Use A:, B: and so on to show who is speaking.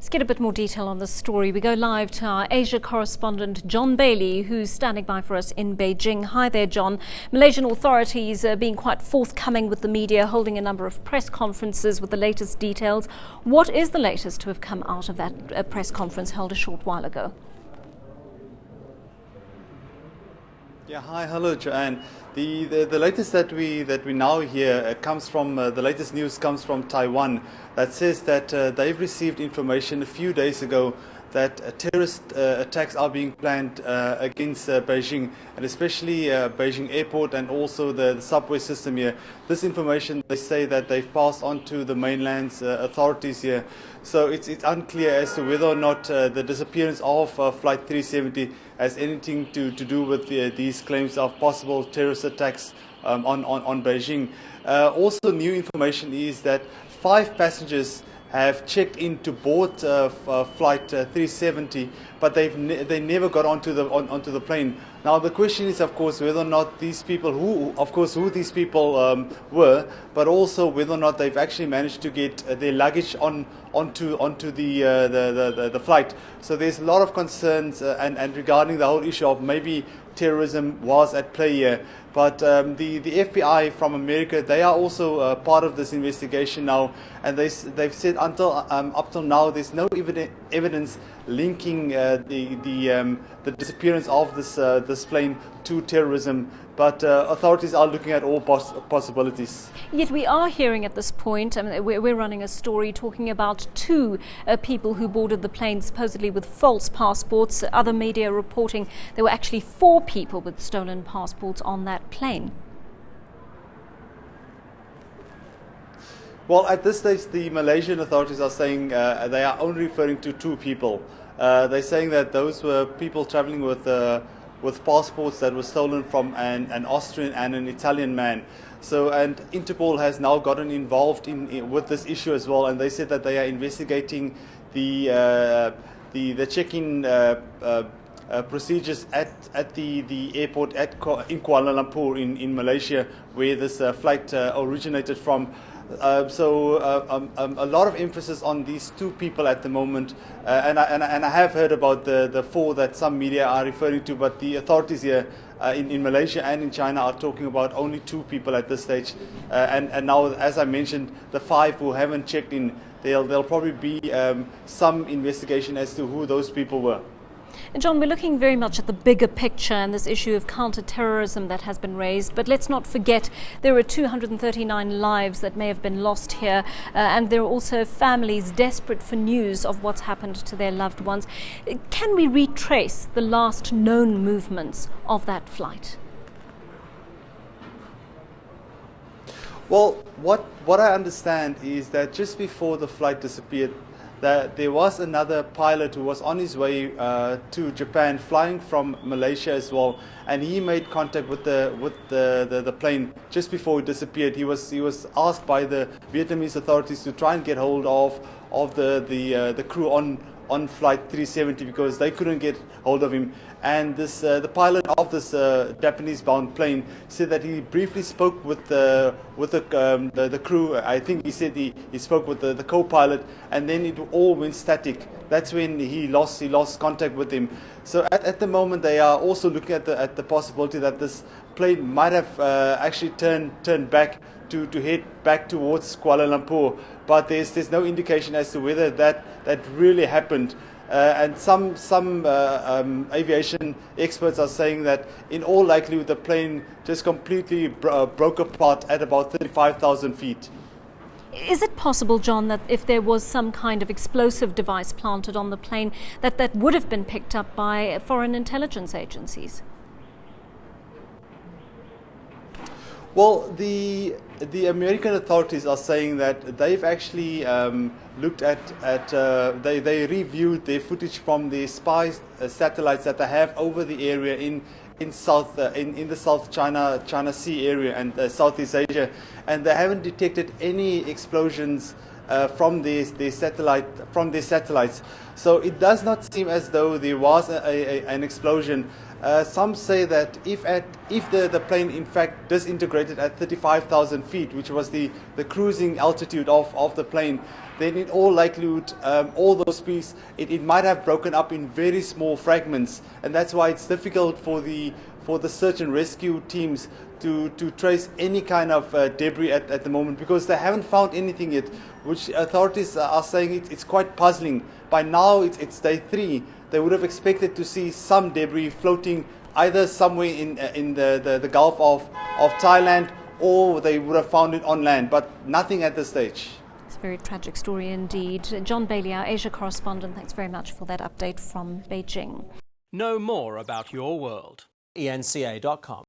A: Let's get a bit more detail on this story. We go live to our Asia correspondent, John Bailey, who's standing by for us in Beijing. Hi there, John. Malaysian authorities are being quite forthcoming with the media, holding a number of press conferences with the latest details. What is the latest to have come out of that press conference held a short while ago?
B: Yeah, hello, Joanne. The latest that we now hear comes from the latest news comes from Taiwan that says that they've received information a few days ago that terrorist attacks are being planned against Beijing, and especially Beijing airport and also the subway system here. This information, they say that they've passed on to the mainland's authorities here. So it's unclear as to whether or not the disappearance of Flight 370 has anything to do with these claims of possible terrorist attacks on Beijing. Also, new information is that 5 passengers have checked in to board Flight 370, but they never got onto the plane. Now the question is, of course, whether or not these people, who these people were, but also whether or not they've actually managed to get their luggage onto the flight. So there's a lot of concerns and regarding the whole issue of maybe terrorism was at play here. But the FBI from America, they are also part of this investigation now, and they've said up till now there's no evidence linking the disappearance of this plane to terrorism. But authorities are looking at all possibilities.
A: Yet we are hearing at this point, we're running a story talking about 2 people who boarded the plane supposedly with false passports. Other media reporting there were actually 4 people with stolen passports on that plane.
B: Well, at this stage, the Malaysian authorities are saying they are only referring to 2 people. They're saying that those were people traveling with passports that were stolen from an Austrian and an Italian man. So, and Interpol has now gotten involved with this issue as well, and they said that they are investigating the check-in procedures at the airport in Kuala Lumpur in Malaysia, where this flight originated from. A lot of emphasis on these 2 people at the moment, and I have heard about the 4 that some media are referring to, but the authorities here in Malaysia and in China are talking about only 2 people at this stage, and now, as I mentioned, the 5 who haven't checked in, there'll probably be some investigation as to who those people were.
A: And John, we're looking very much at the bigger picture and this issue of counter-terrorism that has been raised. But let's not forget there are 239 lives that may have been lost here. And there are also families desperate for news of what's happened to their loved ones. Can we retrace the last known movements of that flight?
B: Well, what I understand is that just before the flight disappeared, that there was another pilot who was on his way to Japan, flying from Malaysia as well, and he made contact with the plane just before it disappeared. He was asked by the Vietnamese authorities to try and get hold of the crew on Flight 370 because they couldn't get hold of him. And the pilot of this Japanese-bound plane said that he briefly spoke with the crew. I think he said he spoke with the co-pilot, and then it all went static. That's when he lost contact with him. So at the moment, they are also looking at the possibility that this plane might have actually turned back to head back towards Kuala Lumpur, but there's no indication as to whether that really happened. And some aviation experts are saying that in all likelihood the plane just completely broke apart at about 35,000 feet.
A: Is it possible, John, that if there was some kind of explosive device planted on the plane, that would have been picked up by foreign intelligence agencies?
B: Well, the American authorities are saying that they've actually looked at they reviewed their footage from the spy satellites that they have over the area in the South China Sea area and Southeast Asia, and they haven't detected any explosions from their satellites. So it does not seem as though there was an explosion. Some say that if the plane in fact disintegrated at 35,000 feet, which was the cruising altitude of the plane, then in all likelihood, all those pieces, it might have broken up in very small fragments, and that's why it's difficult for the search and rescue teams to trace any kind of debris at the moment, because they haven't found anything yet, which authorities are saying it's quite puzzling. By now it's day 3. They would have expected to see some debris floating either somewhere in the Gulf of Thailand, or they would have found it on land, but nothing at this stage.
A: It's a very tragic story indeed. John Bailey, our Asia correspondent, thanks very much for that update from Beijing.
C: Know more about your world.
D: eNCA.com